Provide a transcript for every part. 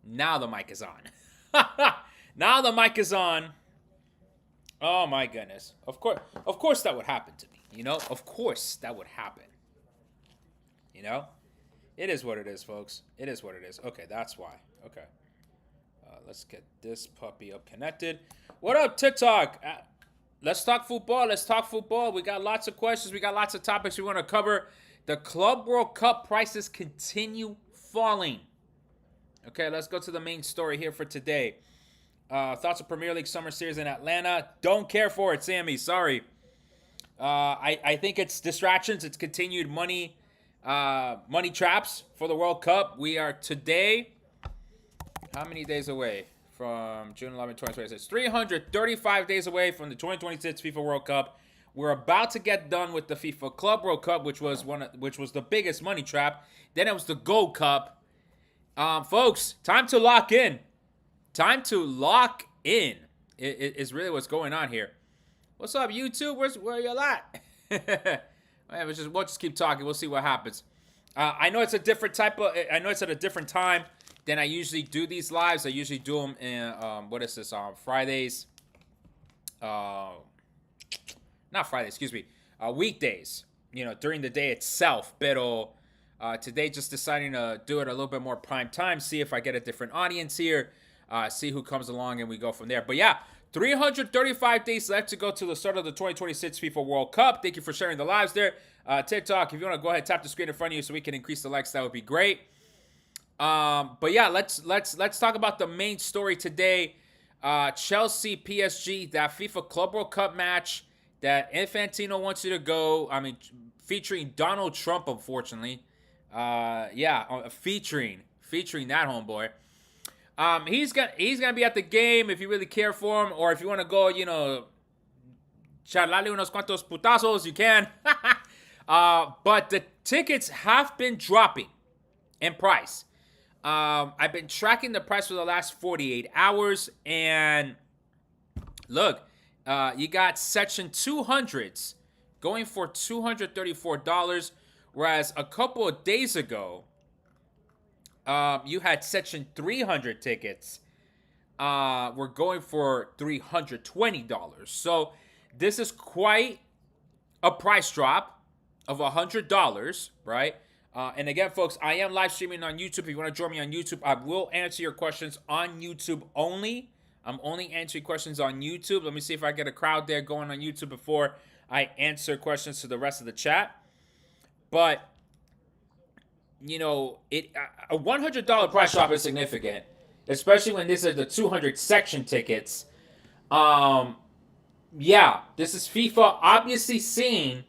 Now the mic is on. Now the mic is on. Oh my goodness. Of course that would happen to me. Of course that would happen. You know? It is what it is, folks. It is what it is. Okay, that's why. Okay. Let's get this puppy up connected. What up, TikTok? Let's talk football. Let's talk football. We got lots of questions. We got lots of topics we want to cover. The Club World Cup prices continue falling. Okay, let's go to the main story here for today. Thoughts of Premier League Summer Series in Atlanta. Don't care for it, Sammy. Sorry. I think it's distractions. It's continued money traps for the World Cup. We are today, how many days away from June 11, 2026? 335 days away from the 2026 FIFA World Cup. We're about to get done with the FIFA Club World Cup, which was the biggest money trap. Then it was the Gold Cup. Folks, time to lock in. Time to lock in is really what's going on here. What's up, YouTube? Where you at? We'll just keep talking. We'll see what happens. I know it's a different type of. I know it's at a different time than I usually do these lives. I usually do them in what is this? Fridays. Not Fridays. Excuse me. Weekdays. During the day itself. Pero today, just deciding to do it a little bit more prime time. See if I get a different audience here. See who comes along and we go from there. But yeah, 335 days left to go to the start of the 2026 FIFA World Cup. Thank you for sharing the lives there. TikTok, if you want to go ahead, tap the screen in front of you so we can increase the likes. That would be great. But yeah, let's talk about the main story today. Chelsea PSG, that FIFA Club World Cup match that Infantino wants you to go. I mean, featuring Donald Trump, unfortunately. Featuring that homeboy. He's gonna be at the game if you really care for him, or if you want to go, charlarle unos cuantos putazos, you can. But the tickets have been dropping in price. I've been tracking the price for the last 48 hours, and look, you got Section 200s going for $234, whereas a couple of days ago, you had Section 300 tickets. We're going for $320. So this is quite a price drop of $100, right? And again, folks, I am live streaming on YouTube. If you want to join me on YouTube, I will answer your questions on YouTube only. I'm only answering questions on YouTube. Let me see if I get a crowd there going on YouTube before I answer questions to the rest of the chat. But a $100 price drop is significant, especially when these are the 200 section tickets. This is FIFA obviously seeing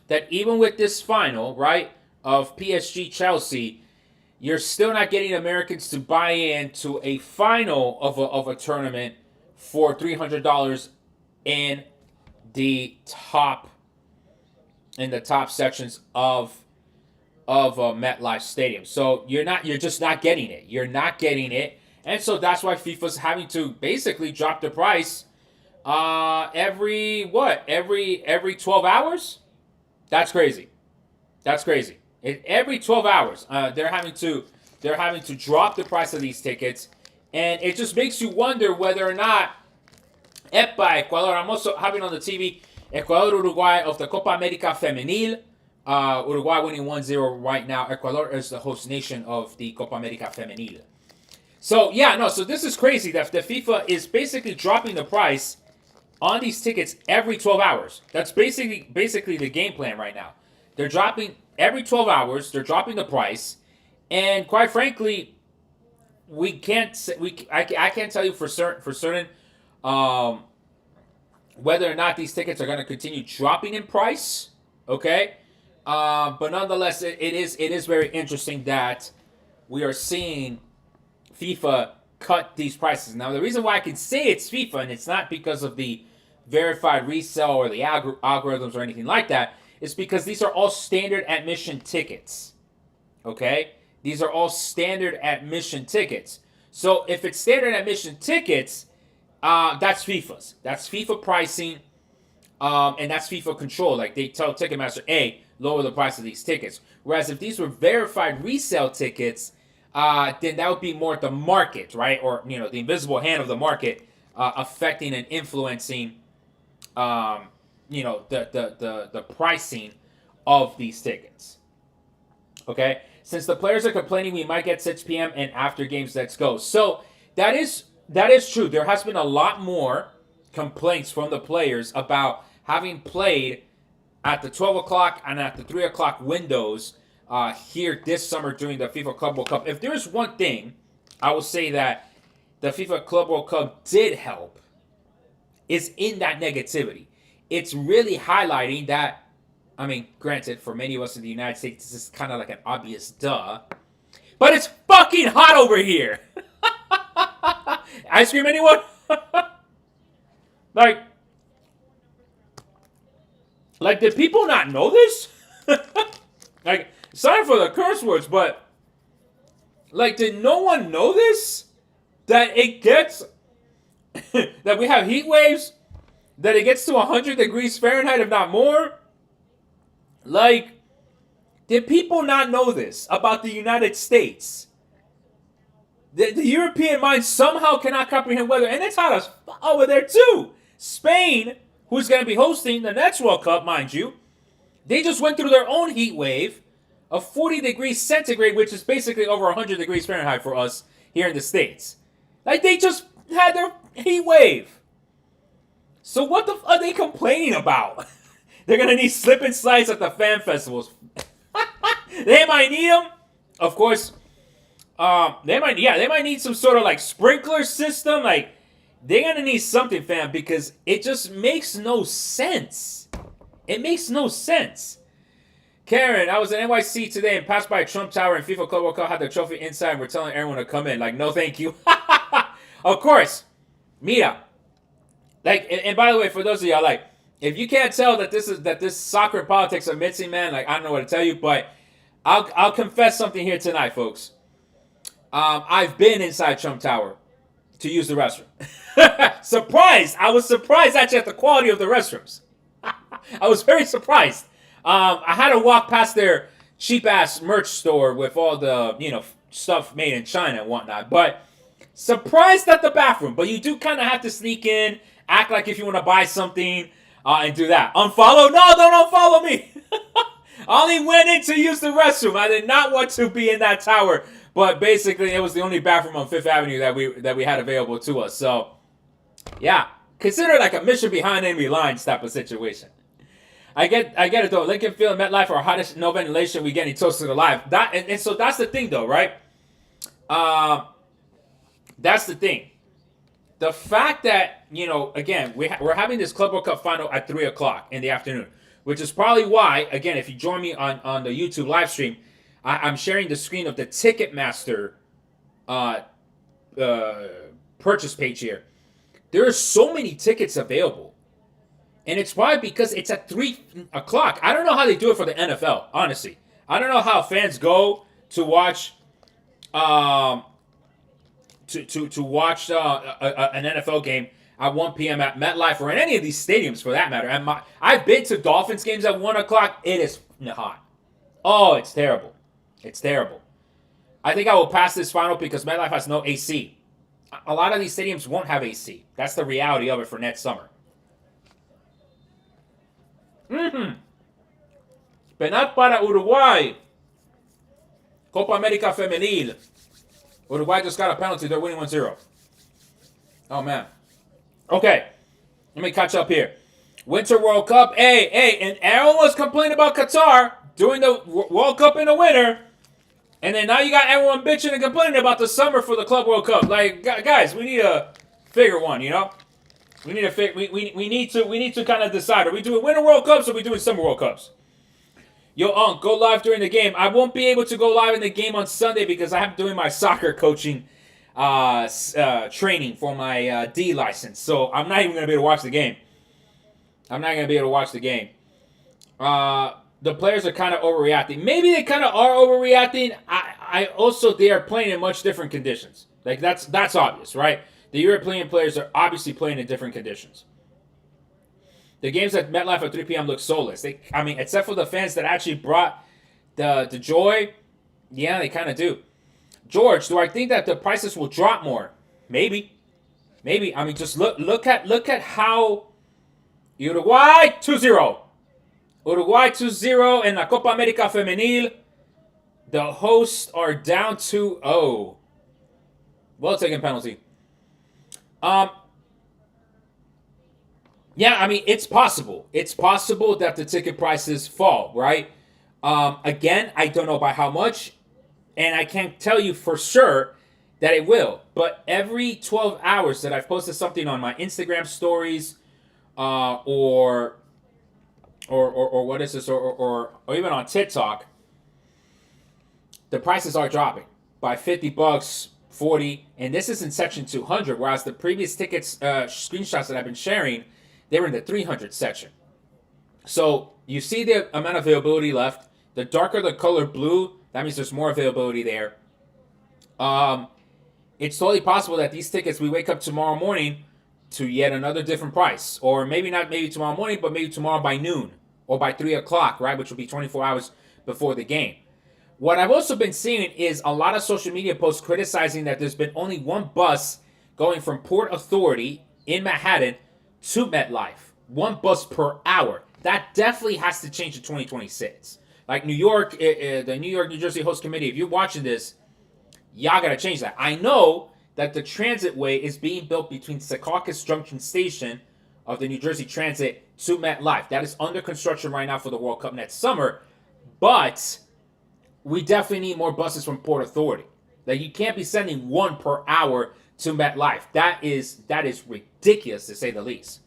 that even with this final, right, of PSG Chelsea, you're still not getting Americans to buy into a final of a tournament for $300 in the top sections of MetLife Stadium. So you're just not getting it. You're not getting it. And so that's why FIFA's having to basically drop the price every 12 hours? That's crazy. Every 12 hours, they're having to drop the price of these tickets, and it just makes you wonder whether or not Ecuador. I'm also having on the TV Ecuador Uruguay of the Copa America Femenil. Uruguay winning 1-0 right now. Ecuador is the host nation of the Copa America Femenil. So so this is crazy that the FIFA is basically dropping the price on these tickets every 12 hours. That's basically the game plan right now. They're dropping every 12 hours. They're dropping the price, and quite frankly, I can't tell you for certain whether or not these tickets are going to continue dropping in price. Okay, but nonetheless, it is very interesting that we are seeing FIFA cut these prices. Now, the reason why I can say it's FIFA and it's not because of the verified resale or the algorithms or anything like that, is because these are all standard admission tickets. Okay? These are all standard admission tickets. So if it's standard admission tickets, that's FIFA's. That's FIFA pricing, and that's FIFA control. Like, they tell Ticketmaster, hey, lower the price of these tickets. Whereas if these were verified resale tickets, then that would be more the market, right? Or the invisible hand of the market affecting and influencing, the pricing of these tickets. Okay, since the players are complaining, we might get 6 p.m. and after games. Let's go. So that is true. There has been a lot more complaints from the players about having played at the 12 o'clock and at the 3 o'clock windows here this summer during the FIFA Club World Cup. If there's one thing I will say that the FIFA Club World Cup did help is in that negativity. It's really highlighting that. I mean, granted, for many of us in the United States, this is kind of like an obvious duh. But it's fucking hot over here. Ice cream, anyone? like, did people not know this? Like, sorry for the curse words, but did no one know this? That it gets, that we have heat waves, that it gets to 100 degrees Fahrenheit, if not more. Did people not know this about the United States? The European mind somehow cannot comprehend weather, and it's hot as over there too. Spain, who's going to be hosting the next World Cup, mind you, they just went through their own heat wave of 40 degrees centigrade, which is basically over 100 degrees Fahrenheit for us here in the States. They just had their heat wave. So what the are they complaining about? They're going to need slip and slides at the fan festivals. They might need them. Of course, they might need some sort of sprinkler system. They're going to need something, fam, because it just makes no sense. It makes no sense. Karen, I was in NYC today and passed by a Trump Tower and FIFA Club World Cup had the trophy inside and we're telling everyone to come in. No, thank you. Of course. Mira. And by the way, for those of y'all, if you can't tell that this soccer politics are mixing, man, I don't know what to tell you, but I'll confess something here tonight, folks. I've been inside Trump Tower to use the restroom. Surprised! I was surprised actually at the quality of the restrooms. I was very surprised. I had to walk past their cheap ass merch store with all the stuff made in China and whatnot, but surprised at the bathroom. But you do kind of have to sneak in, act like if you want to buy something. And do that. Unfollow? No, don't unfollow me. I only went in to use the restroom. I did not want to be in that tower. But basically, it was the only bathroom on Fifth Avenue that we had available to us. So, yeah. Consider it a mission behind enemy lines type of situation. I get it, though. Lincoln Field and MetLife are hottest, no ventilation. We getting toasted alive. And so that's the thing, though, right? That's the thing. The fact that, again, we're having this Club World Cup final at 3 o'clock in the afternoon, which is probably why, again, if you join me on the YouTube live stream, I'm sharing the screen of the Ticketmaster purchase page here. There are so many tickets available. And it's probably because it's at 3 o'clock. I don't know how they do it for the NFL, honestly. I don't know how fans go to watch to watch an NFL game at 1 p.m. at MetLife or in any of these stadiums for that matter. And I've been to Dolphins games at 1 o'clock. It is hot. Oh, it's terrible. It's terrible. I think I will pass this final because MetLife has no AC. A lot of these stadiums won't have AC. That's the reality of it for next summer. Penal para Uruguay. Copa America Femenil. Uruguay just got a penalty. They're winning 1-0. Oh, man. Okay. Let me catch up here. Winter World Cup. Hey. And everyone was complaining about Qatar doing the World Cup in the winter. And then now you got everyone bitching and complaining about the summer for the Club World Cup. Guys, we need to figure one, We need to we need to kind of decide. Are we doing Winter World Cups or are we doing Summer World Cups? Yo, go live during the game. I won't be able to go live in the game on Sunday because I'm doing my soccer coaching training for my D license. So I'm not even going to be able to watch the game. The players are kind of overreacting. Maybe they kind of are overreacting. I also, they are playing in much different conditions. That's obvious, right? The European players are obviously playing in different conditions. The games at MetLife at 3 p.m. look soulless. Except for the fans that actually brought the joy, yeah, they kind of do. George, do I think that the prices will drop more? Maybe. Maybe. I mean, just look at how Uruguay 2-0. Uruguay 2-0 in la Copa América Femenil. The hosts are down 2-0. Well taken penalty. Um, yeah, I mean, it's possible. It's possible that the ticket prices fall, right? Again, I don't know by how much, and I can't tell you for sure that it will. But every 12 hours that I've posted something on my Instagram stories, or what is this, or even on TikTok, the prices are dropping by $50, 40, and this is in section 200, whereas the previous tickets screenshots that I've been sharing, they were in the 300 section. So you see the amount of availability left. The darker the color blue, that means there's more availability there. It's totally possible that these tickets, we wake up tomorrow morning to yet another different price, or maybe not maybe tomorrow morning, but maybe tomorrow by noon or by 3 o'clock, right, which will be 24 hours before the game. What I've also been seeing is a lot of social media posts criticizing that there's been only one bus going from Port Authority in Manhattan to MetLife. One bus per hour. That definitely has to change in 2026. Like New York, the New York, New Jersey Host Committee, if you're watching this, y'all got to change that. I know that the transitway is being built between Secaucus Junction Station of the New Jersey Transit to MetLife. That is under construction right now for the World Cup next summer. But we definitely need more buses from Port Authority. Like, you can't be sending one per hour to MetLife. That is ridiculous, to say the least.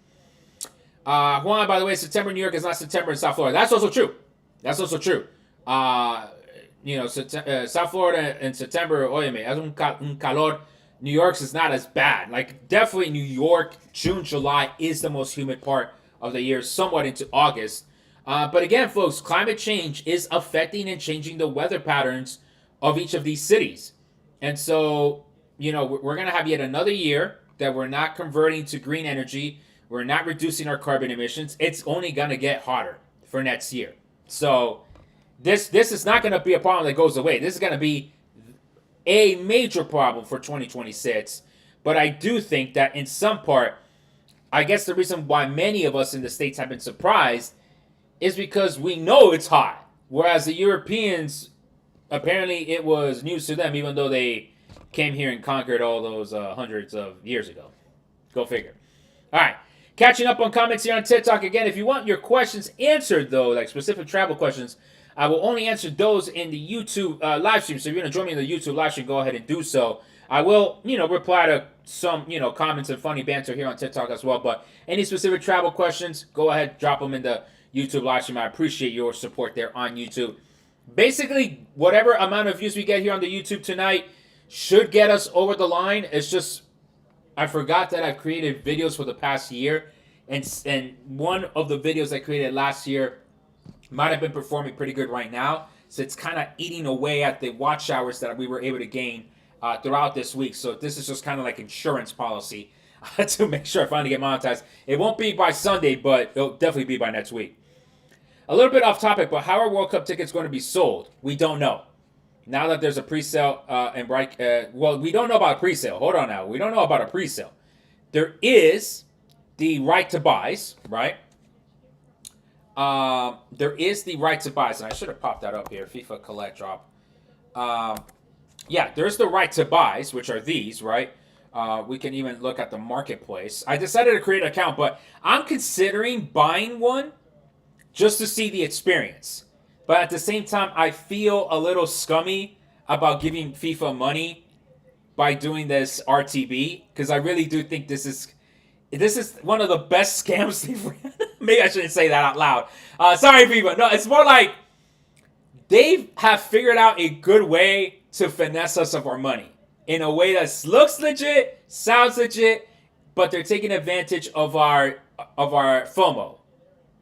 Juan, by the way, September in New York is not September in South Florida. That's also true. That's also true. South Florida in September, óyeme, es un calor. New York's is not as bad. Like, definitely New York, June, July is the most humid part of the year, somewhat into August. But again, folks, climate change is affecting and changing the weather patterns of each of these cities. And so, we're going to have yet another year that we're not converting to green energy. We're not reducing our carbon emissions. It's only going to get hotter for next year. So this is not going to be a problem that goes away. This is going to be a major problem for 2026. But I do think that in some part, I guess the reason why many of us in the States have been surprised is because we know it's hot. Whereas the Europeans, apparently it was news to them, even though they came here and conquered all those hundreds of years ago. Go figure. All right. Catching up on comments here on TikTok. Again, if you want your questions answered, though, like specific travel questions, I will only answer those in the YouTube live stream. So if you're going to join me in the YouTube live stream, go ahead and do so. I will, reply to some, comments and funny banter here on TikTok as well. But any specific travel questions, go ahead, drop them in the YouTube live stream. I appreciate your support there on YouTube. Basically, whatever amount of views we get here on the YouTube tonight should get us over the line. It's just, I forgot that I've created videos for the past year. And one of the videos I created last year might have been performing pretty good right now. So it's kind of eating away at the watch hours that we were able to gain throughout this week. So this is just kind of like insurance policy to make sure I finally get monetized. It won't be by Sunday, but it'll definitely be by next week. A little bit off topic, but how are World Cup tickets going to be sold? We don't know. Now that there's a pre-sale we don't know about a pre-sale. Hold on now. We don't know about a pre-sale. There is the right to buys, right? There is the right to buys, and I should have popped that up here. FIFA Collect Drop. There's the right to buys, which are these, right? We can even look at the marketplace. I decided to create an account, but I'm considering buying one just to see the experience. But at the same time, I feel a little scummy about giving FIFA money by doing this RTB, because I really do think this is one of the best scams. Maybe I shouldn't say that out loud. Sorry, FIFA. No, it's more like they have figured out a good way to finesse us of our money in a way that looks legit, sounds legit, but they're taking advantage of our FOMO.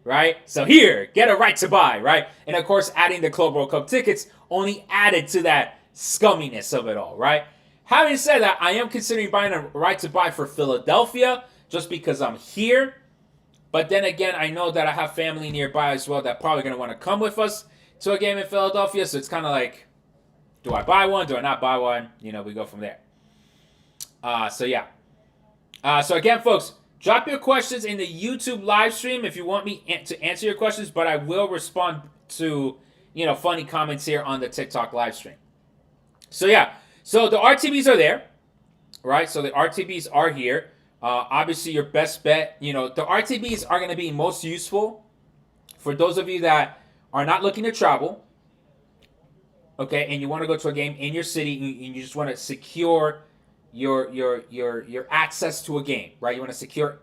Right? So here, get a right to buy, right? And of course, adding the Club World Cup tickets only added to that scumminess of it all, right? Having said that, I am considering buying a right to buy for Philadelphia just because I'm here. But then again, I know that I have family nearby as well that probably going to want to come with us to a game in Philadelphia. So it's kind of like, Do I buy one? Do I not buy one? We go from there. So yeah. So again, folks, drop your questions in the YouTube live stream if you want me to answer your questions, but I will respond to, funny comments here on the TikTok live stream. So yeah, so the RTBs are there, right? So the RTBs are here. Obviously, your best bet, the RTBs are going to be most useful for those of you that are not looking to travel, okay, and you want to go to a game in your city, and you just want to secure your access to a game, right? You want to secure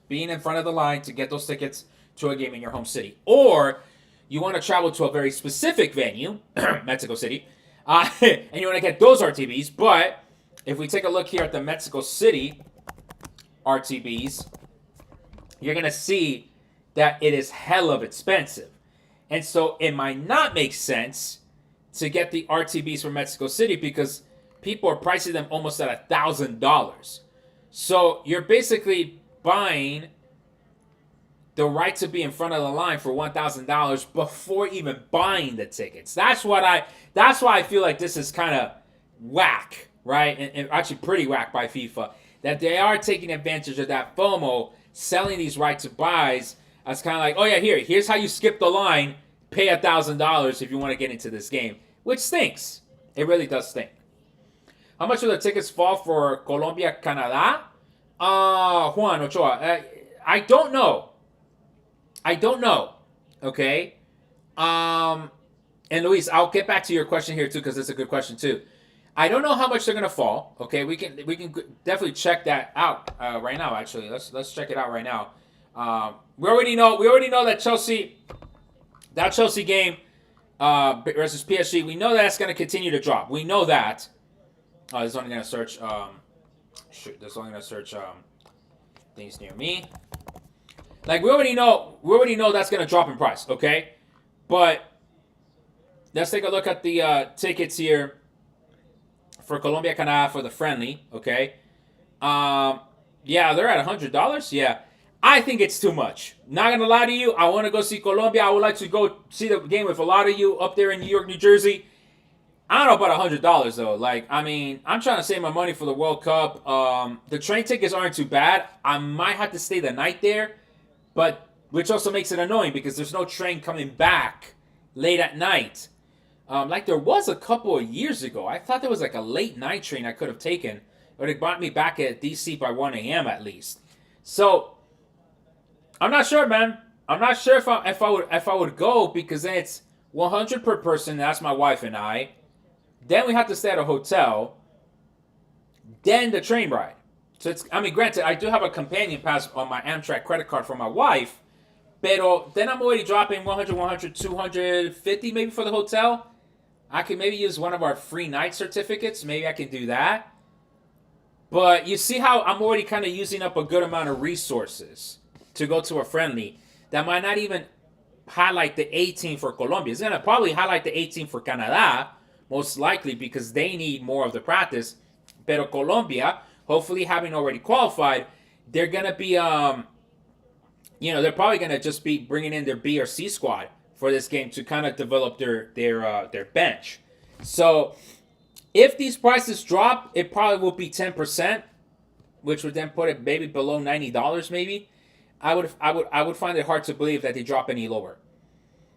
being in front of the line to get those tickets to a game in your home city, or you want to travel to a very specific venue, Mexico City, and you want to get those RTBs. But if we take a look here at the Mexico City RTBs, you're gonna see that it is hell of expensive, and so it might not make sense to get the RTBs from Mexico City because people are pricing them almost at $1,000. So you're basically buying the right to be in front of the line for $1,000 before even buying the tickets. That's why I feel like this is kind of whack, right? And actually pretty whack by FIFA, that they are taking advantage of that FOMO, selling these right to buys as kind of like, oh yeah, here's how you skip the line, pay $1,000 if you want to get into this game, which stinks. It really does stink. How much will the tickets fall for Colombia, Canada? Juan Ochoa, I don't know. Okay. And Luis, I'll get back to your question here too because it's a good question too. I don't know how much they're gonna fall. Okay, we can definitely check that out right now. Actually, let's check it out right now. We already know that Chelsea game versus PSG. We know that's gonna continue to drop. We know that. This is only gonna search. Things near me. Like we already know that's gonna drop in price. Okay, but let's take a look at the tickets here for Colombia, Canada for the friendly. Okay, yeah, they're at $100. Yeah, I think it's too much. Not gonna lie to you, I want to go see Colombia. I would like to go see the game with a lot of you up there in New York, New Jersey. I don't know about $100 though. Like, I mean, I'm trying to save my money for the World Cup. The train tickets aren't too bad. I might have to stay the night there, but which also makes it annoying because there's no train coming back late at night. Like there was a couple of years ago. I thought there was like a late night train I could have taken. It would have brought me back at DC by 1 a.m. at least. So I'm not sure, man. I'm not sure if I would go because then it's $100 per person. That's my wife and I. Then we have to stay at a hotel. Then the train ride. So granted, I do have a companion pass on my Amtrak credit card for my wife. Pero then I'm already dropping 100, 250 maybe for the hotel. I can maybe use one of our free night certificates. Maybe I can do that. But you see how I'm already kind of using up a good amount of resources to go to a friendly that might not even highlight the 18 for Colombia. It's going to probably highlight the 18 for Canada, most likely because they need more of the practice. Pero Colombia, hopefully having already qualified, they're going to be, they're probably going to just be bringing in their B or C squad for this game to kind of develop their bench. So if these prices drop, it probably will be 10%, which would then put it maybe below $90 maybe. I would find it hard to believe that they drop any lower.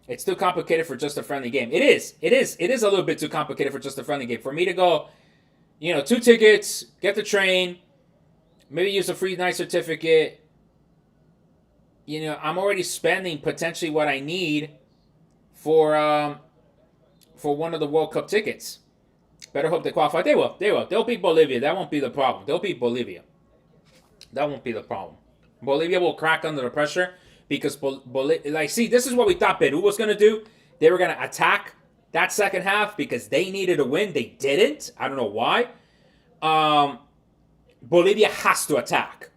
It's too complicated for just a friendly game. It is a little bit too complicated for just a friendly game. For me to go, 2 tickets, get the train, maybe use a free night certificate. I'm already spending potentially what I need for one of the World Cup tickets. Better hope they qualify. They will. They'll beat Bolivia. That won't be the problem. They'll beat Bolivia. That won't be the problem. Bolivia will crack under the pressure because this is what we thought Peru was going to do. They were going to attack that second half because they needed a win. They didn't. I don't know why. Bolivia has to attack.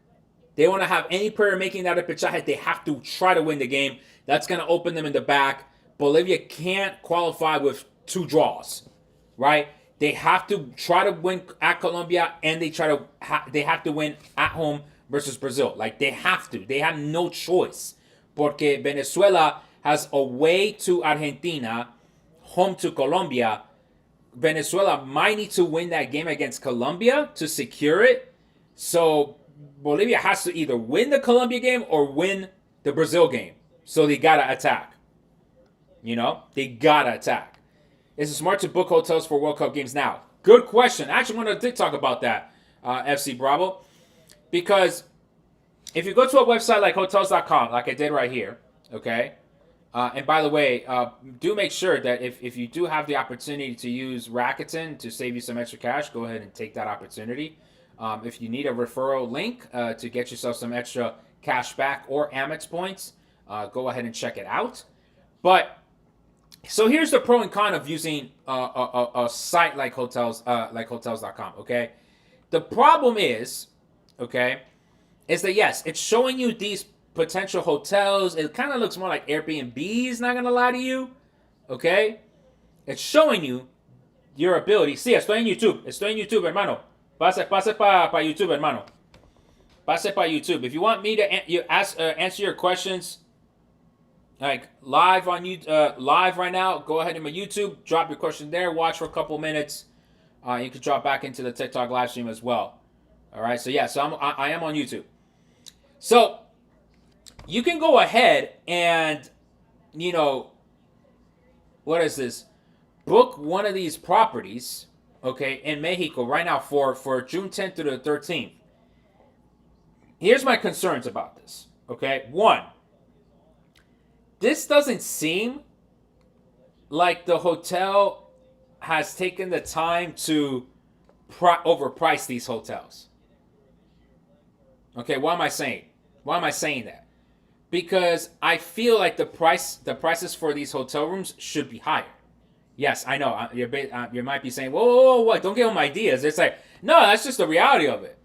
They want to have any player making that repechaje. They have to try to win the game. That's going to open them in the back. Bolivia can't qualify with 2 draws, right? They have to try to win at Colombia, and they have to win at home versus Brazil. Like, they have to. They have no choice. Porque Venezuela has away to Argentina, home to Colombia, Venezuela might need to win that game against Colombia to secure it. So Bolivia has to either win the Colombia game or win the Brazil game. So they gotta attack. They gotta attack. Is it smart to book hotels for World Cup games now? Good question. I actually wanted to talk about that, FC Bravo, because if you go to a website like hotels.com, like I did right here, okay. And by the way, do make sure that if you do have the opportunity to use Rakuten to save you some extra cash, go ahead and take that opportunity. If you need a referral link to get yourself some extra cash back or Amex points, go ahead and check it out. But so here's the pro and con of using a site like hotels.com. Okay, the problem is, is that yes, it's showing you these potential hotels. It kind of looks more like Airbnbs, not gonna lie to you. Okay, it's showing you your ability. Sí, estoy en YouTube, hermano. Pase pa YouTube, hermano. Pase pa YouTube. If you want me to answer your questions, like live on live right now, go ahead to my YouTube, drop your question there, watch for a couple minutes. You can drop back into the TikTok live stream as well. All right, so yeah, so I am on YouTube. So you can go ahead and, what is this? Book one of these properties, in Mexico right now for June 10th through the 13th. Here's my concerns about this, One, this doesn't seem like the hotel has taken the time to overprice these hotels. Why am I saying that? Because I feel like the prices for these hotel rooms should be higher. Yes, I know. You might be saying, whoa, what? Don't give them ideas. It's like, no, that's just the reality of it.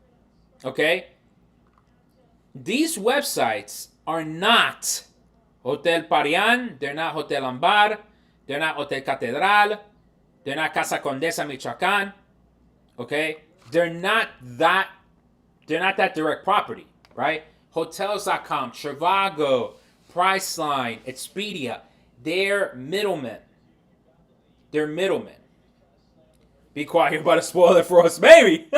These websites are not Hotel Parian. They're not Hotel Ambar. They're not Hotel Catedral. They're not Casa Condesa Michoacan. They're not that direct property, right? Hotels.com, Trivago, Priceline, Expedia, they're middlemen. Be quiet, you're about to spoil it for us, baby.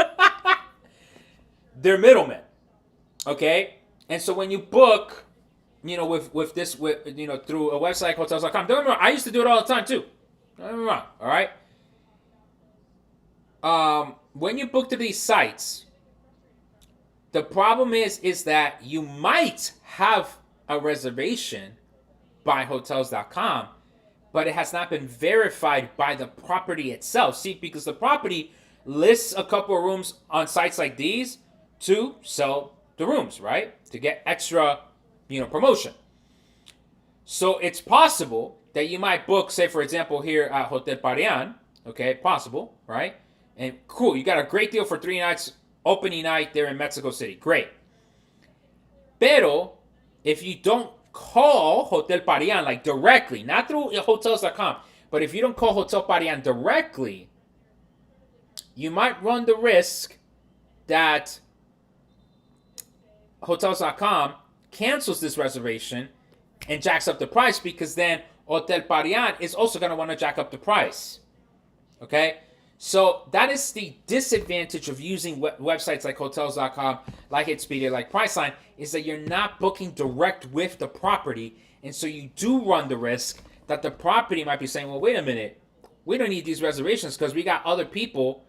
They're middlemen. And so when you book, through a website like hotels.com, don't get me wrong, I used to do it all the time too. Don't get me wrong, all right? When you book to these sites, the problem is that you might have a reservation by hotels.com, but it has not been verified by the property itself. See, because the property lists a couple of rooms on sites like these to sell the rooms, right? To get extra, promotion. So it's possible that you might book, say, for example, here at Hotel Parian, possible, right? And cool, you got a great deal for 3 nights, opening night there in Mexico City. Great. Pero, if you don't call Hotel Parian, like directly, not through hotels.com, but if you don't call Hotel Parian directly, you might run the risk that hotels.com cancels this reservation and jacks up the price, because then Hotel Parian is also going to want to jack up the price. So that is the disadvantage of using websites like hotels.com, like Expedia, like Priceline, is that you're not booking direct with the property. And so you do run the risk that the property might be saying, well, wait a minute, we don't need these reservations because we got other people,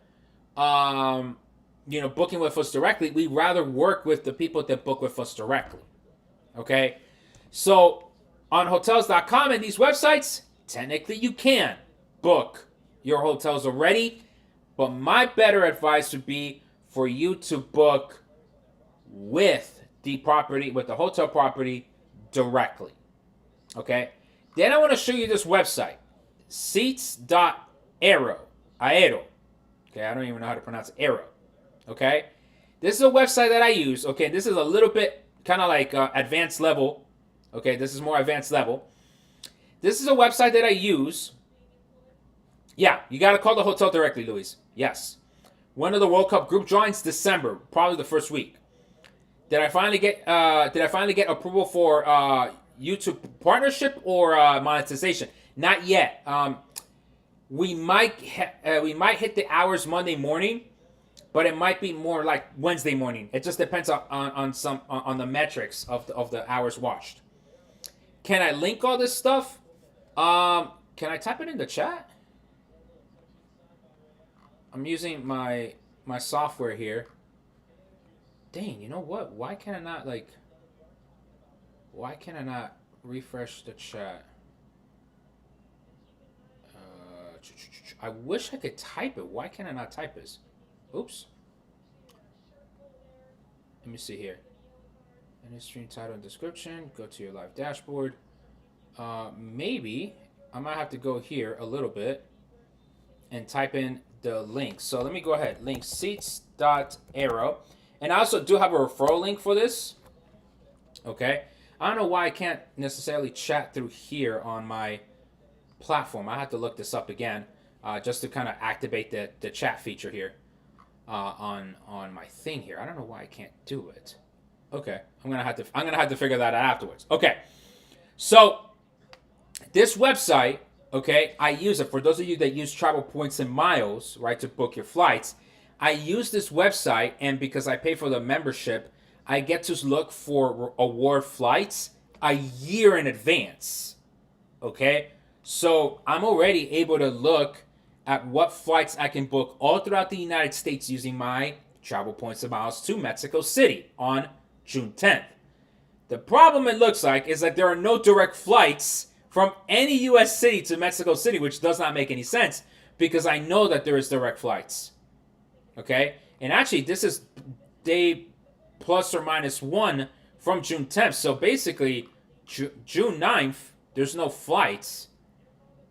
booking with us directly. We'd rather work with the people that book with us directly. So on hotels.com and these websites, technically you can book your hotels already, but my better advice would be for you to book with the property, with the hotel property directly. Then I want to show you this website, seats.aero. Aero. I don't even know how to pronounce it. Aero. This is a website that I use. This is a little bit kind of like advanced level. This is more advanced level. This is a website that I use. Yeah, you got to call the hotel directly, Luis. Yes. When are the World Cup group joins? December, probably the first week. Did I finally get approval for YouTube partnership or monetization? Not yet. we might hit the hours Monday morning, but it might be more like Wednesday morning. It just depends on the metrics of the hours watched. Can I link all this stuff? Can I type it in the chat? I'm using my software here. Dang, you know what? Why can I not refresh the chat? I wish I could type it. Why can't I not type this? Oops. Let me see here. Any stream title and description. Go to your live dashboard. Maybe I might have to go here a little bit and type in the link. So let me go ahead. Link seats.arrow. And I also do have a referral link for this. Okay. I don't know why I can't necessarily chat through here on my platform. I have to look this up again just to kind of activate the chat feature here on my thing here. I don't know why I can't do it. Okay. I'm gonna have to figure that out afterwards. Okay. So this website, okay, I use it for those of you that use travel points and miles, right, to book your flights. I use this website, and because I pay for the membership, I get to look for award flights a year in advance. Okay? So I'm already able to look at what flights I can book all throughout the United States using my travel points and miles to Mexico City on June 10th. The problem, it looks like, is that there are no direct flights from any U.S. city to Mexico City, which does not make any sense because I know that there is direct flights. Okay? And actually, this is day plus or minus 1 from June 10th. So basically, June 9th, there's no flights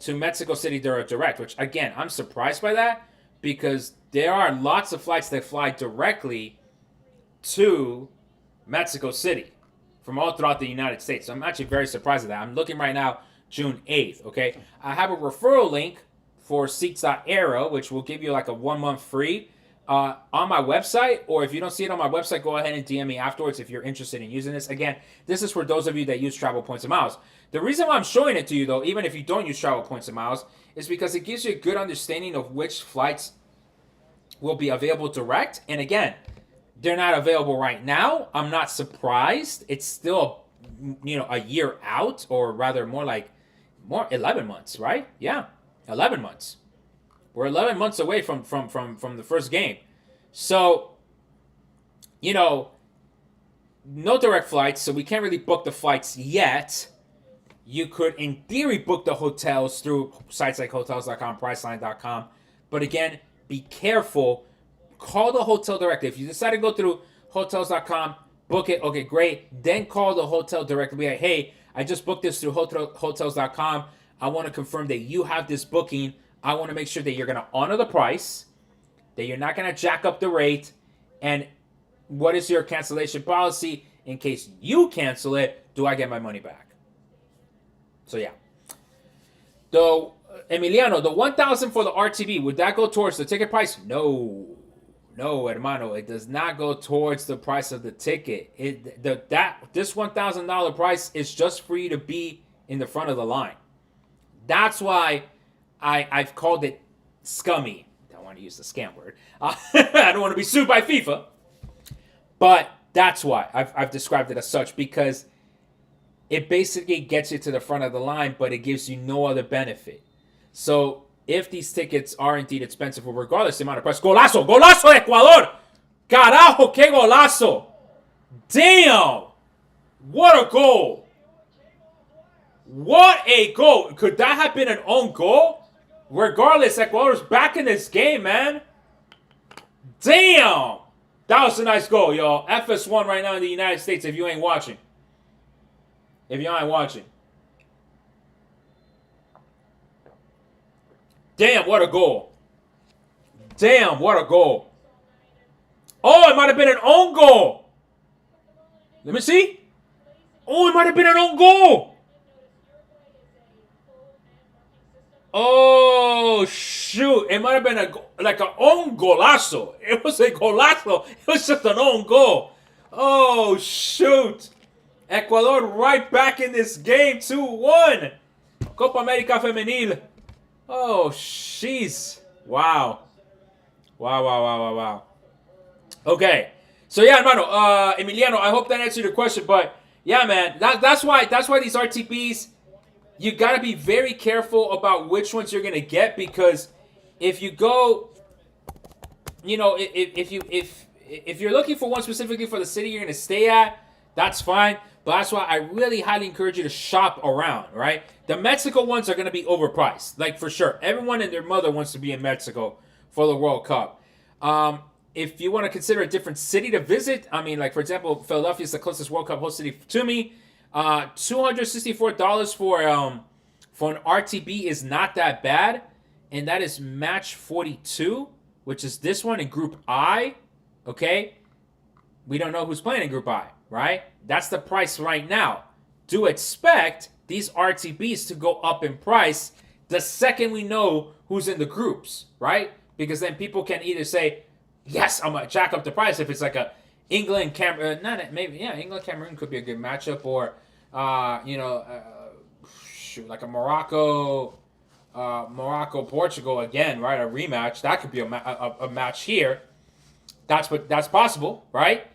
to Mexico City that are direct, which, again, I'm surprised by that because there are lots of flights that fly directly to Mexico City from all throughout the United States. So I'm actually very surprised at that. I'm looking right now, June 8th, okay? I have a referral link for seats.arrow, which will give you like a 1 month free on my website, or if you don't see it on my website, go ahead and DM me afterwards if you're interested in using this. Again, this is for those of you that use travel points and miles. The reason why I'm showing it to you, though, even if you don't use travel points and miles, is because it gives you a good understanding of which flights will be available direct. And again, they're not available right now. I'm not surprised. It's still, a year out, or rather more 11 months, right? Yeah, 11 months. We're 11 months away from the first game. So, no direct flights, so we can't really book the flights yet. You could, in theory, book the hotels through sites like hotels.com, priceline.com. But again, be careful. Call the hotel directly. If you decide to go through hotels.com, book it. Okay, great. Then call the hotel directly. Be like, hey, I just booked this through hotels.com. I want to confirm that you have this booking. I want to make sure that you're going to honor the price, that you're not going to jack up the rate, and what is your cancellation policy in case you cancel it? Do I get my money back? So yeah. Emiliano, the $1,000 for the RTV, would that go towards the ticket price? No, hermano, it does not go towards the price of the ticket. This $1,000 price is just for you to be in the front of the line. That's why I've called it scummy. I don't want to use the scam word. I don't want to be sued by FIFA. But that's why I've described it as such, because it basically gets you to the front of the line, but it gives you no other benefit. So if these tickets are indeed expensive, regardless of the amount of price, golazo de Ecuador! Carajo, que golazo! Damn! What a goal! What a goal! Could that have been an own goal? Regardless, Ecuador's back in this game, man. Damn! That was a nice goal, y'all. FS1 right now in the United States if you ain't watching. Damn, what a goal. Oh, it might have been an own goal. Let me see. Oh, it might have been an own goal. Oh, shoot. It might have been like an own golazo. It was a golazo. It was just an own goal. Oh, shoot. Ecuador right back in this game, 2-1. Copa America Femenil. Oh, jeez. Wow. Wow, wow, wow, wow, wow. Okay. So yeah, hermano, Emiliano, I hope that answered your question, but yeah, man, that's why these RTBs, you got to be very careful about which ones you're gonna get, because if you go, if you're looking for one specifically for the city you're gonna stay at, that's fine. But that's why I really highly encourage you to shop around. Right, the Mexico ones are gonna be overpriced, like for sure. Everyone and their mother wants to be in Mexico for the World Cup. If you want to consider a different city to visit, I mean, like for example, Philadelphia is the closest World Cup host city to me. $264 for an RTB is not that bad, and that is match 42, which is this one in Group I. Okay, we don't know who's playing in Group I, right? That's the price right now. Do expect these RTBs to go up in price the second we know who's in the groups, right? Because then people can either say, yes, I'm gonna jack up the price if it's like a England Cameroon, maybe England Cameroon could be a good matchup, or like a Morocco Portugal again, right? A rematch that could be a match here. That's possible, right?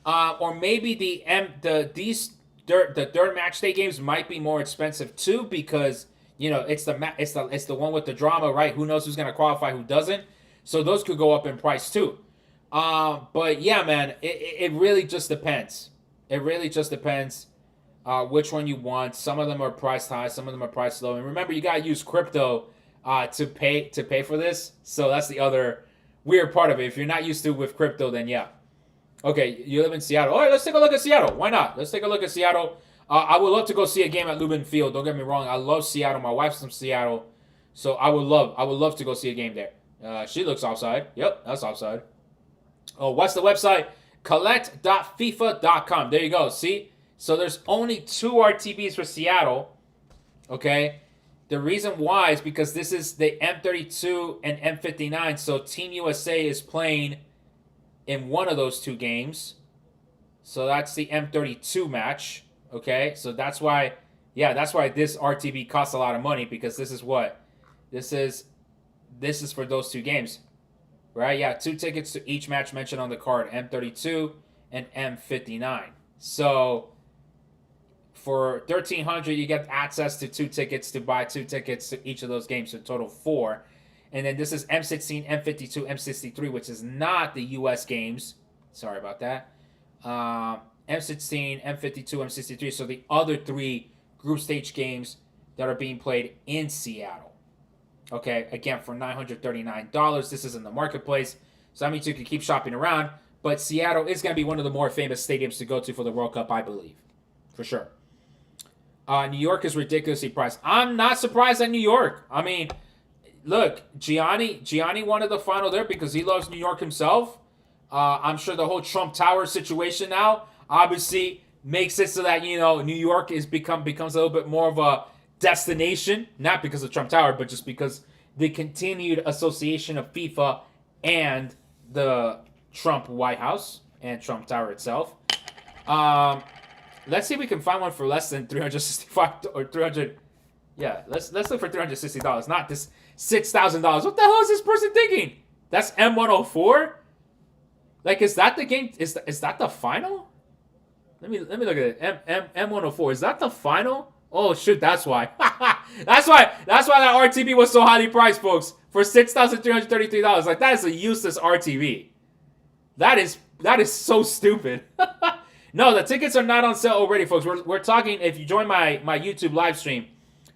Or maybe the third match day games might be more expensive too, because it's the one with the drama, right? Who knows who's gonna qualify, who doesn't? So those could go up in price too. But yeah, man, it really just depends. It really just depends which one you want. Some of them are priced high, some of them are priced low. And remember, you gotta use crypto to pay for this. So that's the other weird part of it. If you're not used to it with crypto, then yeah. Okay, you live in Seattle. All right, let's take a look at Seattle. Why not? Let's take a look at Seattle. I would love to go see a game at Lubin Field. Don't get me wrong. I love Seattle. My wife's from Seattle, so I would love to go see a game there. She looks offside. Yep, that's offside. Oh, what's the website? collect.fifa.com. There you go. See? So there's only 2 RTBs for Seattle. Okay? The reason why is because this is the M32 and M59. So Team USA is playing in one of those 2 games. So that's the M32 match. Okay? So that's why this RTB costs a lot of money, because this is what? This is for those 2 games. Right? Yeah, 2 tickets to each match mentioned on the card, M32 and M59. So for $1,300, you get access to 2 tickets to buy 2 tickets to each of those games, so total 4. And then this is M16, M52, M63, which is not the U.S. games. Sorry about that. M16, M52, M63. So the other 3 group stage games that are being played in Seattle. Okay, again, for $939. This is in the marketplace. So that means you can keep shopping around. But Seattle is going to be one of the more famous stadiums to go to for the World Cup, I believe. For sure. New York is ridiculously priced. I'm not surprised at New York. I mean, look, Gianni wanted the final there because he loves New York himself. I'm sure the whole Trump Tower situation now obviously makes it so that, New York becomes a little bit more of a destination, not because of Trump Tower, but just because the continued association of FIFA and the Trump White House and Trump Tower itself. Let's see if we can find one for less than $365 or $300. Yeah, let's look for $360. Not this $6,000. What the hell is this person thinking? That's M104. Like, is that the game? Is that the final? Let me look at it. M104. Is that the final? Oh shoot, that's why. that's why that RTB was so highly priced, folks. For $6,333. Like, that is a useless RTB. That is so stupid. No, the tickets are not on sale already, folks. We're talking, if you join my YouTube live stream,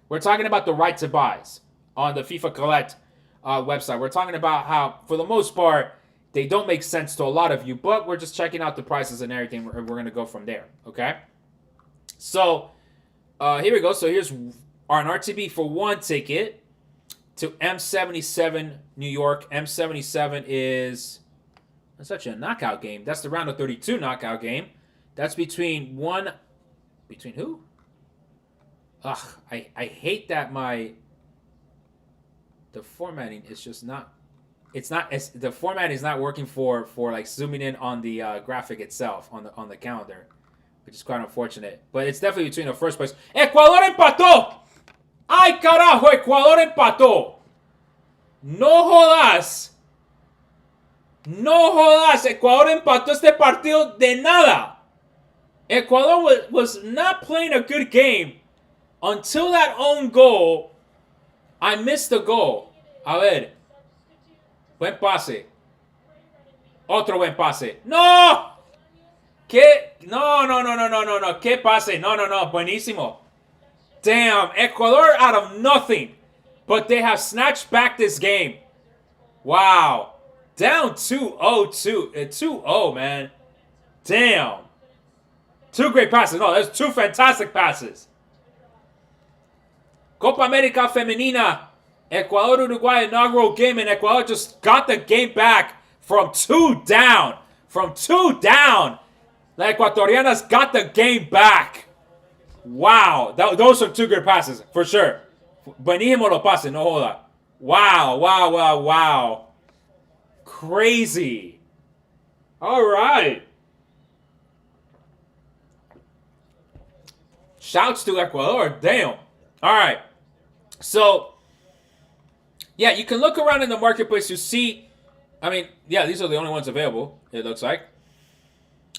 we're talking about the right to buys on the FIFA Collect website. We're talking about how, for the most part, they don't make sense to a lot of you, but we're just checking out the prices and everything. We're going to go from there, okay? So, here we go. So here's an RTB for 1 ticket to M77 New York. M77 is, that's actually a knockout game. That's the round of 32 knockout game. That's between who? Ugh, I hate that the formatting is just not, the format is not working for like zooming in on the graphic itself on the calendar, which is quite unfortunate. But it's definitely between the first place. Ecuador empató! Ay carajo, Ecuador empató! No jodas. No jodas. Ecuador empató este partido de nada. Ecuador was not playing a good game until that own goal. I missed the goal. A ver. Buen pase. Otro buen pase. ¡No! ¿Qué? No, no, no, no, no, no, no. ¿Qué pase? No, no, no. Buenísimo. Damn. Ecuador out of nothing. But they have snatched back this game. Wow. Down 2-0, 2-0, man. Damn. Two great passes. No, there's two fantastic passes. Copa America Femenina. Ecuador-Uruguay inaugural game, and Ecuador just got the game back from 2 down. From 2 down. The Ecuatorianas got the game back. Wow. Those are two good passes, for sure. Buenísimo los pases, no joda. Wow, wow, wow, wow. Crazy. All right. Shouts to Ecuador. Damn. All right. So, yeah, you can look around in the marketplace to see. I mean, yeah, these are the only ones available, it looks like.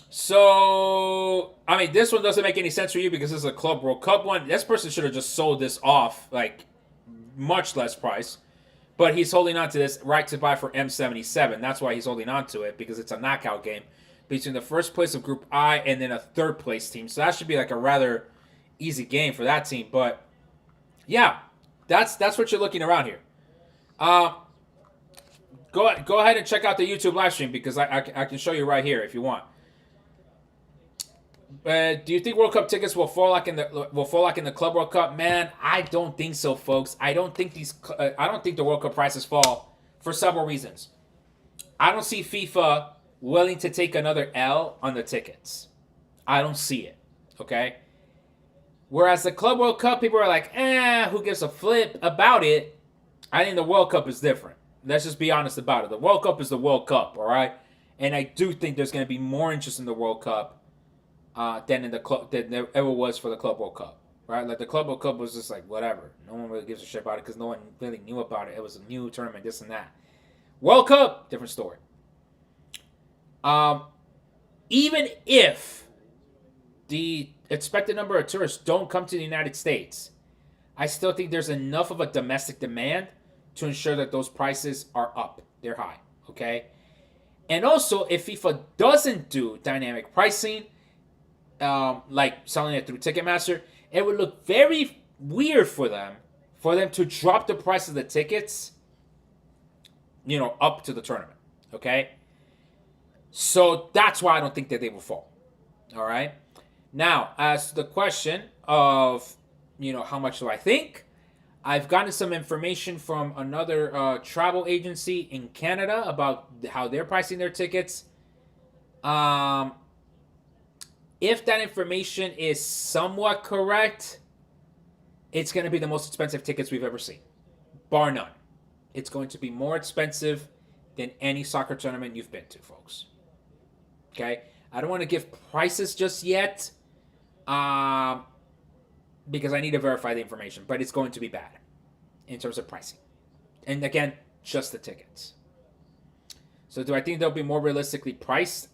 So, I mean, this one doesn't make any sense for you because this is a Club World Cup one. This person should have just sold this off, like, much less price. But he's holding on to this right to buy for M77. That's why he's holding on to it, because it's a knockout game between the first place of Group I and then a third place team. So that should be like a rather easy game for that team. But, yeah, that's what you're looking around here. Go ahead and check out the YouTube live stream because I can show you right here if you want. Do you think World Cup tickets will fall like in the Club World Cup? Man, I don't think so, folks. I don't think the World Cup prices fall for several reasons. I don't see FIFA willing to take another L on the tickets. I don't see it. Okay. Whereas the Club World Cup, people are like, who gives a flip about it? I think the World Cup is different. Let's just be honest about it. The World Cup is the World Cup, all right? And I do think there's going to be more interest in the World Cup than there ever was for the Club World Cup, right? Like the Club World Cup was just like whatever. No one really gives a shit about it because no one really knew about it. It was a new tournament, this and that. World Cup, different story. Even if the expected number of tourists don't come to the United States, I still think there's enough of a domestic demand to ensure that those prices are up. They're high, okay? And also, if FIFA doesn't do dynamic pricing, like selling it through Ticketmaster, it would look very weird for them to drop the price of the tickets, up to the tournament, okay? So that's why I don't think that they will fall, all right? Now, as to the question of, how much do I think? I've gotten some information from another travel agency in Canada about how they're pricing their tickets. If that information is somewhat correct, it's going to be the most expensive tickets we've ever seen. Bar none. It's going to be more expensive than any soccer tournament you've been to, folks. Okay? I don't want to give prices just yet because I need to verify the information, but it's going to be bad in terms of pricing. And again, just the tickets. So do I think they'll be more realistically priced?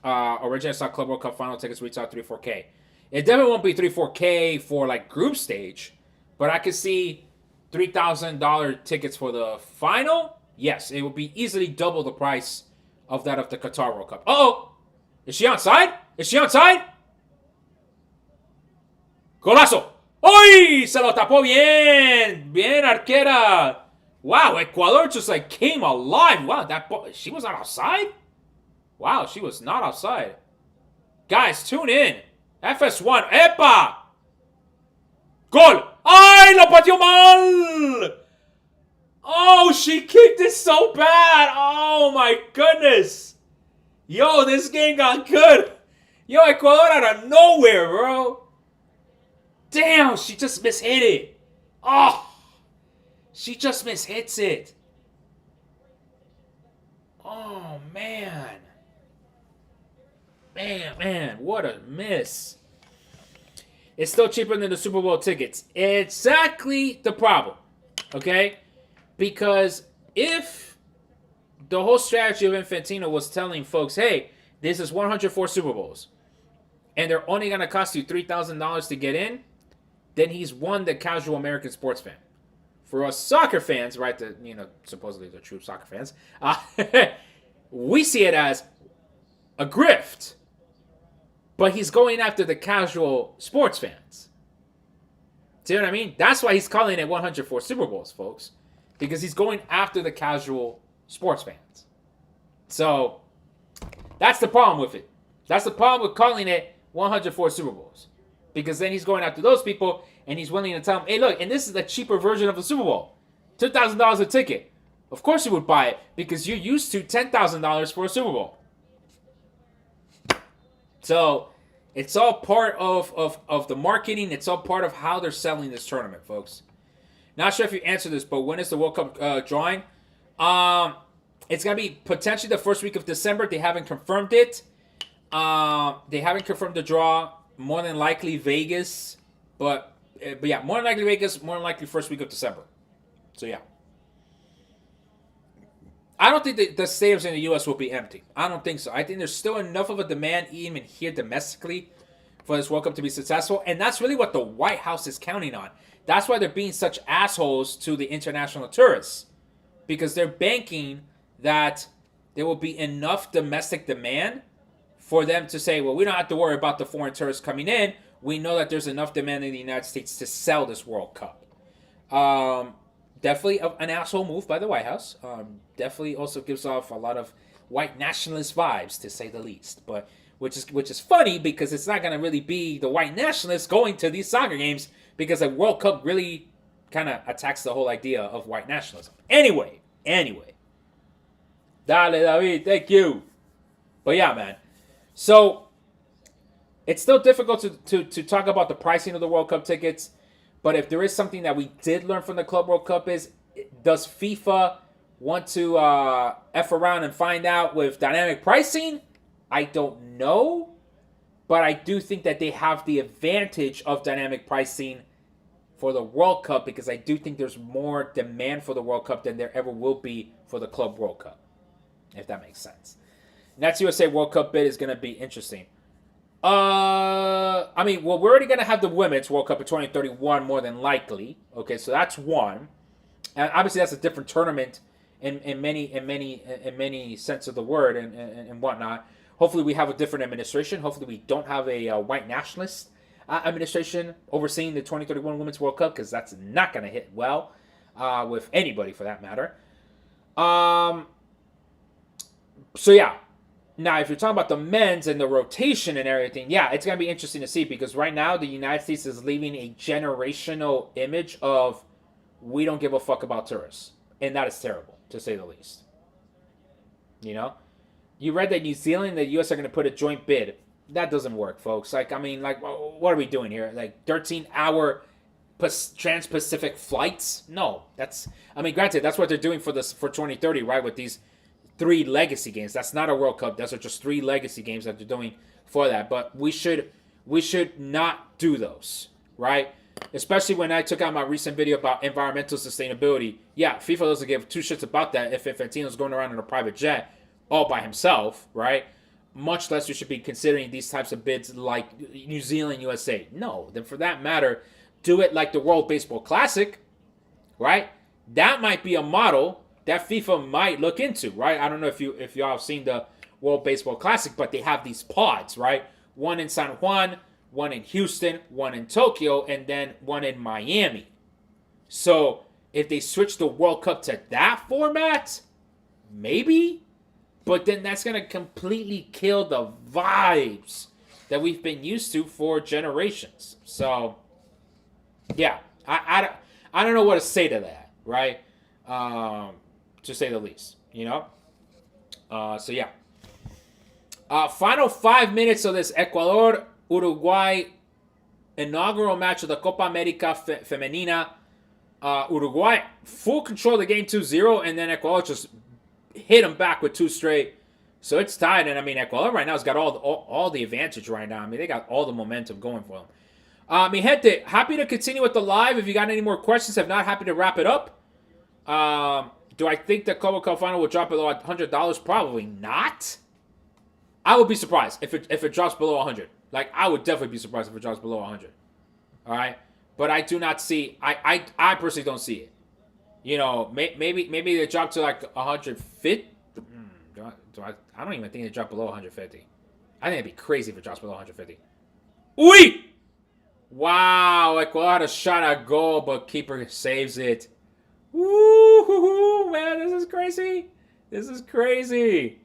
Originally, I saw Club World Cup final tickets retail 3-4K. It definitely won't be 3-4K for like group stage, but I could see $3,000 tickets for the final. Yes, it would be easily double the price of that of the Qatar World Cup. Uh-oh! Is she onside? Is she onside? ¡Golazo! ¡Uy! Se lo tapó bien! Bien, arquera! Wow, Ecuador just like came alive. Wow, that ball, she was not outside? Wow, she was not outside. Guys, tune in. FS1. ¡Epa! ¡Gol! ¡Ay, lo pateó mal! Oh, she kicked it so bad. Oh, my goodness. Yo, this game got good. Yo, Ecuador out of nowhere, bro. Damn, she just mishit it. Oh, she just mishits it. Oh, man. Man, what a miss. It's still cheaper than the Super Bowl tickets. Exactly the problem. Okay? Because if the whole strategy of Infantino was telling folks, hey, this is 104 Super Bowls, and they're only going to cost you $3,000 to get in, then he's won the casual American sports fan. For us soccer fans, right, supposedly the true soccer fans, we see it as a grift. But he's going after the casual sports fans. See what I mean? That's why he's calling it 104 Super Bowls, folks. Because he's going after the casual sports fans. So, that's the problem with it. That's the problem with calling it 104 Super Bowls. Because then he's going after those people, and he's willing to tell them, hey, look, and this is the cheaper version of the Super Bowl. $2,000 a ticket. Of course you would buy it, because you're used to $10,000 for a Super Bowl. So, it's all part of the marketing. It's all part of how they're selling this tournament, folks. Not sure if you answered this, but when is the World Cup drawing? It's going to be potentially the first week of December. They haven't confirmed it. They haven't confirmed the draw. More than likely Vegas. But yeah, more than likely Vegas. More than likely first week of December. So, yeah. I don't think the stadiums in the U.S. will be empty. I don't think so. I think there's still enough of a demand even here domestically for this World Cup to be successful. And that's really what the White House is counting on. That's why they're being such assholes to the international tourists. Because they're banking that there will be enough domestic demand for them to say, well, we don't have to worry about the foreign tourists coming in. We know that there's enough demand in the United States to sell this World Cup. Definitely an asshole move by the White House. Definitely also gives off a lot of white nationalist vibes, to say the least. But which is funny because it's not going to really be the white nationalists going to these soccer games because the World Cup really kind of attacks the whole idea of white nationalism. Anyway. Dale, David, thank you. But yeah, man. So, it's still difficult to talk about the pricing of the World Cup tickets. But if there is something that we did learn from the Club World Cup is, does FIFA want to F around and find out with dynamic pricing? I don't know. But I do think that they have the advantage of dynamic pricing for the World Cup because I do think there's more demand for the World Cup than there ever will be for the Club World Cup. If that makes sense. Next USA World Cup bid is going to be interesting. I mean, well, we're already going to have the Women's World Cup in 2031 more than likely. Okay, so that's one. And obviously that's a different tournament in many sense of the word and whatnot. Hopefully we have a different administration. Hopefully we don't have a white nationalist administration overseeing the 2031 Women's World Cup because that's not going to hit well with anybody for that matter. So yeah. Now, if you're talking about the men's and the rotation and everything, yeah, it's going to be interesting to see because right now the United States is leaving a generational image of we don't give a fuck about tourists. And that is terrible, to say the least. You know? You read that New Zealand and the U.S. are going to put a joint bid. That doesn't work, folks. Like, I mean, like, what are we doing here? Like, 13-hour trans-Pacific flights? No. That's, I mean, granted, that's what they're doing for 2030, right, with these 3 legacy games. That's not a World Cup. Those are just 3 legacy games that they're doing for that. But we should not do those, right? Especially when I took out my recent video about environmental sustainability. Yeah, FIFA doesn't give 2 shits about that if Infantino's going around in a private jet all by himself, right? Much less we should be considering these types of bids like New Zealand, USA. No, then for that matter, do it like the World Baseball Classic, right? That might be a model that FIFA might look into, right? I don't know if y'all have seen the World Baseball Classic, but they have these pods, right? One in San Juan, one in Houston, one in Tokyo, and then one in Miami. So if they switch the World Cup to that format, maybe, but then that's going to completely kill the vibes that we've been used to for generations. So, yeah, I don't know what to say to that, right? To say the least, you know? So, yeah. Final 5 minutes of this Ecuador-Uruguay inaugural match of the Copa America Femenina. Uruguay, full control of the game 2-0, and then Ecuador just hit them back with 2 straight. So it's tied, and I mean, Ecuador right now has got all the advantage right now. I mean, they got all the momentum going for them. Mi gente, happy to continue with the live. If you got any more questions, if not, happy to wrap it up. Do I think the Copa Cup final will drop below $100? Probably not. I would be surprised if it drops below 100. Like, I would definitely be surprised if it drops below 100. All right, but I do not see. I personally don't see it. You know, maybe they drop to like 150. I don't even think they drop below 150. I think it'd be crazy if it drops below 150. Ui! Wow, Ecuador had a shot at goal, but keeper saves it. Woo, man, this is crazy. This is crazy.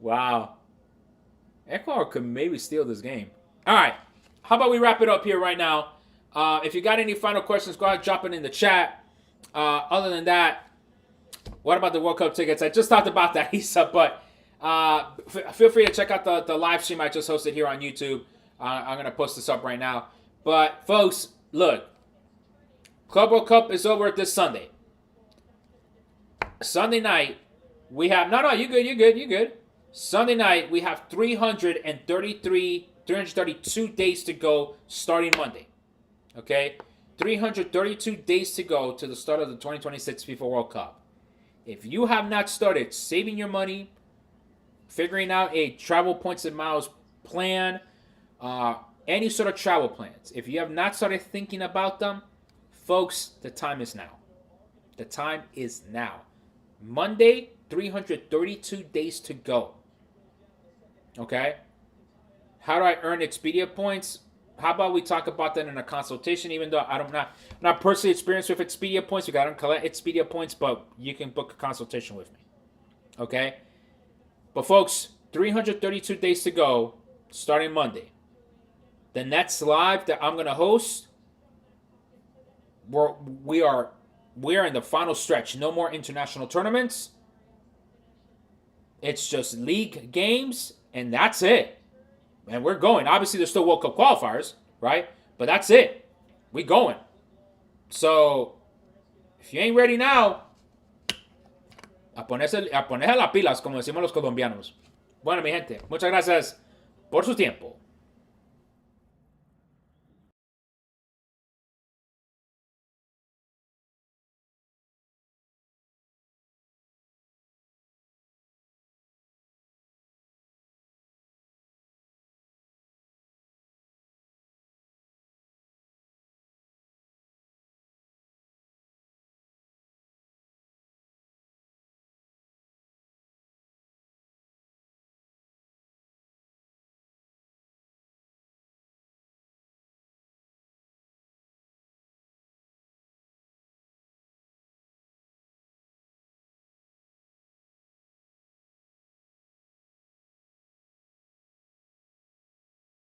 Wow. Ecuador could maybe steal this game. All right. How about we wrap it up here right now? If you got any final questions, go ahead and drop it in the chat. Other than that, what about the World Cup tickets? I just talked about that, Isa, but feel free to check out the live stream I just hosted here on YouTube. I'm going to post this up right now. But, folks, look. Club World Cup is over this Sunday. Sunday night, we have... No, you good. Sunday night, we have 332 days to go starting Monday. Okay? 332 days to go to the start of the 2026 FIFA World Cup. If you have not started saving your money, figuring out a travel points and miles plan, any sort of travel plans, if you have not started thinking about them, folks, the time is now. The time is now. Monday, 332 days to go. Okay? How do I earn Expedia points? How about we talk about that in a consultation, even though I'm not personally experienced with Expedia points. I don't collect Expedia points, but you can book a consultation with me. Okay? But folks, 332 days to go, starting Monday. The next live that I'm going to host, we are in the final stretch. No more international tournaments. It's just league games, and that's it. And we're going. Obviously, there's still World Cup qualifiers, right? But that's it. We going. So, if you ain't ready now, a ponerse las pilas, como decimos los colombianos. Bueno, mi gente, muchas gracias por su tiempo.